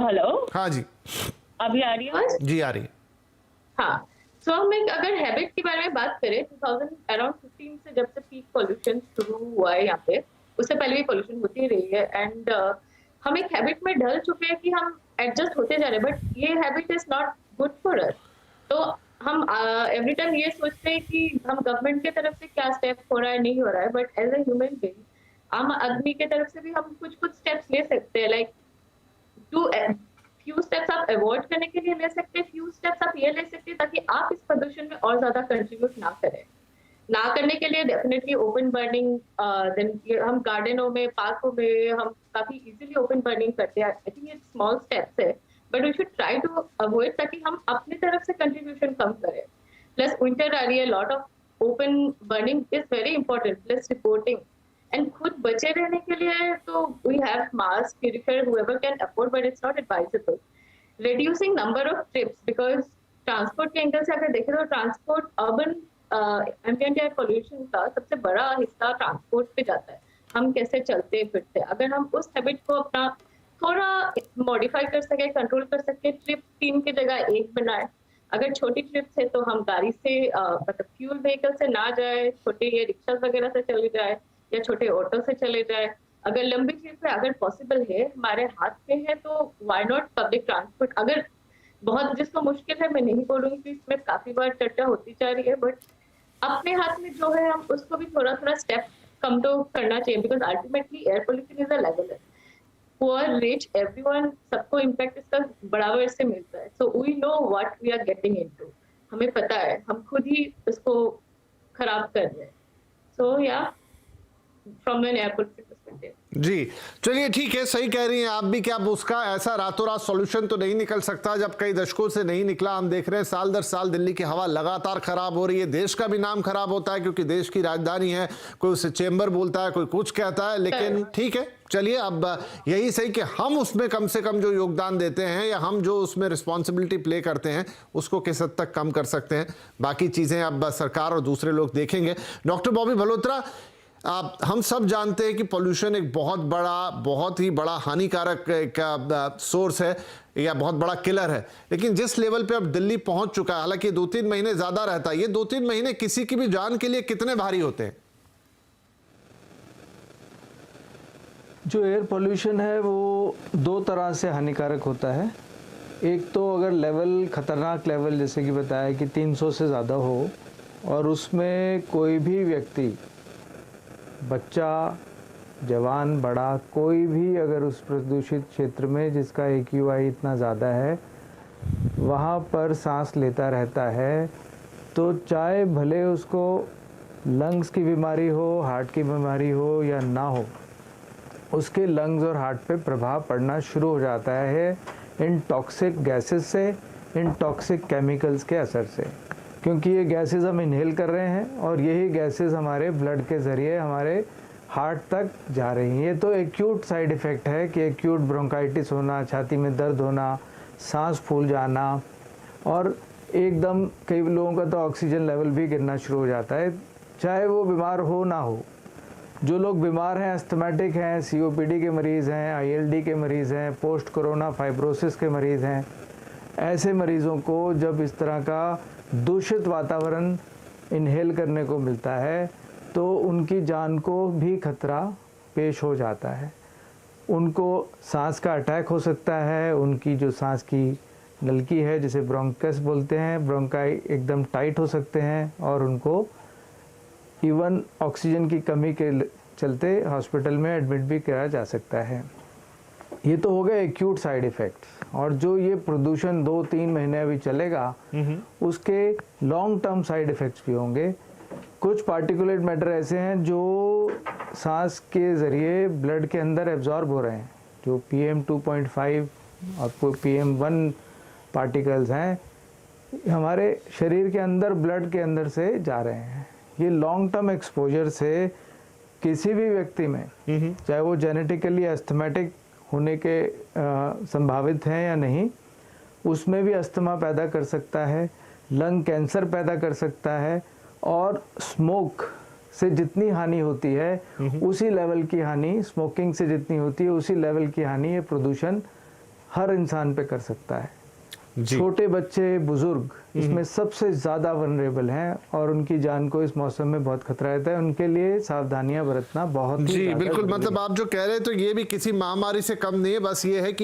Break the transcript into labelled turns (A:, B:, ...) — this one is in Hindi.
A: हेलो।
B: हाँ जी।
A: अभी आ रही है आवाज?
B: जी आ रही है।
A: हाँ। सो हम एक अगर हैबिट के बारे में बात करें, 2000 अराउंड 15 से जब से पीक पोल्यूशन शुरू हुआ है यहाँ पे, उससे पहले भी पोल्यूशन होती रही है। एंड हम एक हैबिट में ढल चुके हैं कि हम एडजस्ट होते जा रहे हैं, बट ये habit is not good for us. तो हम एवरी टाइम ये सोचते हैं कि हम गवर्नमेंट की तरफ से क्या स्टेप हो रहा है, नहीं हो रहा है, but as a human being, आम आदमी की तरफ से भी हम कुछ कुछ स्टेप्स ले सकते हैं। लाइक टू फ्यू स्टेप्स आप अवॉइड करने के लिए ले सकते हैं, फ्यू स्टेप्स आप ये ले सकते हैं ताकि आप इस प्रदूषण में और ज्यादा कंट्रीब्यूट ना करें। ना करने के लिए डेफिनेटली ओपन बर्निंग, देन हम गार्डनों में, पार्कों में हम काफी इजीली ओपन बर्निंग करते हैं। आई थिंक ये स्मॉल स्टेप्स है, but we should try to avoid ताकि हम अपनी तरफ से कंट्रीब्यूशन कम करें। प्लस विंटर आ रही है, lot of open burning is very important, plus reporting. And खुद बचे रहने के लिए तो we have mask purifier whoever can afford, but it's not advisable. Reducing number of trips, because transport के एंगल से अगर देखें तो transport urban ambient air pollution का सबसे बड़ा हिस्सा ट्रांसपोर्ट पे जाता है। हम कैसे चलते फिरते, अगर हम उस हैबिट को अपना थोड़ा मॉडिफाई कर सके, कंट्रोल कर सके, ट्रिप 3 की जगह 1 बनाए। अगर छोटी ट्रिप्स है तो हम गाड़ी से मतलब फ्यूल व्हीकल से ना जाए, छोटे ये रिक्शा वगैरह से चले जाए या छोटे ऑटो से चले जाए। अगर लंबी ट्रिप है, अगर पॉसिबल है, हमारे हाथ में है, तो व्हाई नॉट पब्लिक ट्रांसपोर्ट। अगर बहुत जिसको मुश्किल है, मैं नहीं बोलूंगी कि इसमें काफी बार चर्चा होती जा रही है, बट अपने हाथ में जो है हम उसको भी थोड़ा थोड़ा स्टेप कम तो करना चाहिए, because ultimately air pollution is a level. Poor rich everyone, सबको इम्पैक्ट इसका बराबर से मिलता है। So we know what we are getting into, हमें पता है हम खुद ही इसको खराब कर रहे हैं। So yeah from an air pollution perspective.
B: जी चलिए ठीक है, सही कह रही हैं आप भी कि अब उसका ऐसा रातों रात सॉल्यूशन तो नहीं निकल सकता, जब कई दशकों से नहीं निकला। हम देख रहे हैं साल दर साल दिल्ली की हवा लगातार खराब हो रही है, देश का भी नाम खराब होता है क्योंकि देश की राजधानी है। कोई उसे चेंबर बोलता है, कोई कुछ कहता है, लेकिन ठीक है चलिए, अब यही सही कि हम उसमें कम से कम जो योगदान देते हैं या हम जो उसमें रिस्पॉन्सिबिलिटी प्ले करते हैं उसको किस हद तक कम कर सकते हैं। बाकी चीज़ें अब सरकार और दूसरे लोग देखेंगे। डॉक्टर बॉबी भलोत्रा, हम सब जानते हैं कि पोल्यूशन एक बहुत ही बड़ा हानिकारक एक सोर्स है या बहुत बड़ा किलर है, लेकिन जिस लेवल पे अब दिल्ली पहुंच चुका है, हालांकि 2-3 महीने ज़्यादा रहता है, ये 2-3 महीने किसी की भी जान के लिए कितने भारी होते हैं?
C: जो एयर पोल्यूशन है वो 2 तरह से हानिकारक होता है। एक तो अगर लेवल खतरनाक लेवल जैसे कि बताया कि 300 से ज़्यादा हो और उसमें कोई भी व्यक्ति, बच्चा, जवान, बड़ा, कोई भी अगर उस प्रदूषित क्षेत्र में जिसका AQI इतना ज़्यादा है वहाँ पर सांस लेता रहता है, तो चाहे भले उसको लंग्स की बीमारी हो, हार्ट की बीमारी हो या ना हो, उसके लंग्स और हार्ट पे प्रभाव पड़ना शुरू हो जाता है इन टॉक्सिक गैसेस से, इन टॉक्सिक केमिकल्स के असर से। क्योंकि ये गैसेस हम इनहेल कर रहे हैं और यही गैसेस हमारे ब्लड के ज़रिए हमारे हार्ट तक जा रही हैं। ये तो एक्यूट साइड इफ़ेक्ट है कि एक्यूट ब्रोंकाइटिस होना, छाती में दर्द होना, सांस फूल जाना, और एकदम कई लोगों का तो ऑक्सीजन लेवल भी गिरना शुरू हो जाता है, चाहे वो बीमार हो ना हो। जो लोग बीमार हैं, अस्थमैटिक हैं, COPD के मरीज़ हैं, ILD के मरीज़ हैं, पोस्ट कोरोना फाइब्रोसिस के मरीज़ हैं, ऐसे मरीज़ों को जब इस तरह का दूषित वातावरण इनहेल करने को मिलता है तो उनकी जान को भी खतरा पेश हो जाता है। उनको सांस का अटैक हो सकता है, उनकी जो सांस की नलकी है जिसे ब्रोंकस बोलते हैं, ब्रोंकाई एकदम टाइट हो सकते हैं और उनको इवन ऑक्सीजन की कमी के चलते हॉस्पिटल में एडमिट भी किया जा सकता है। ये तो हो गए एक्यूट साइड इफ़ेक्ट्स। और जो ये प्रदूषण 2-3 महीने अभी चलेगा उसके लॉन्ग टर्म साइड इफ़ेक्ट्स भी होंगे। कुछ पार्टिकुलेट मैटर ऐसे हैं जो सांस के ज़रिए ब्लड के अंदर एब्जॉर्ब हो रहे हैं, जो PM2.5 और PM1 पार्टिकल्स हैं, हमारे शरीर के अंदर ब्लड के अंदर से जा रहे हैं। ये लॉन्ग टर्म एक्सपोजर से किसी भी व्यक्ति में, चाहे वो जेनेटिकली अस्थमैटिक होने के संभावित हैं या नहीं, उसमें भी अस्थमा पैदा कर सकता है, लंग कैंसर पैदा कर सकता है, और स्मोक से जितनी हानि होती है उसी लेवल की हानि, स्मोकिंग से जितनी होती है उसी लेवल की हानि ये प्रदूषण हर इंसान पे कर सकता है।
B: जी
C: छोटे बच्चे, बुजुर्ग इसमें सबसे ज़्यादा वनरेबल हैं और उनकी जान को इस मौसम में बहुत खतरा रहता है। उनके लिए सावधानियां बरतना बहुत ही
B: जी
C: ज़्यादा
B: बिल्कुल,
C: जरूरी
B: मतलब
C: है।
B: आप जो कह रहे हैं तो ये भी किसी महामारी से कम नहीं है, बस ये है कि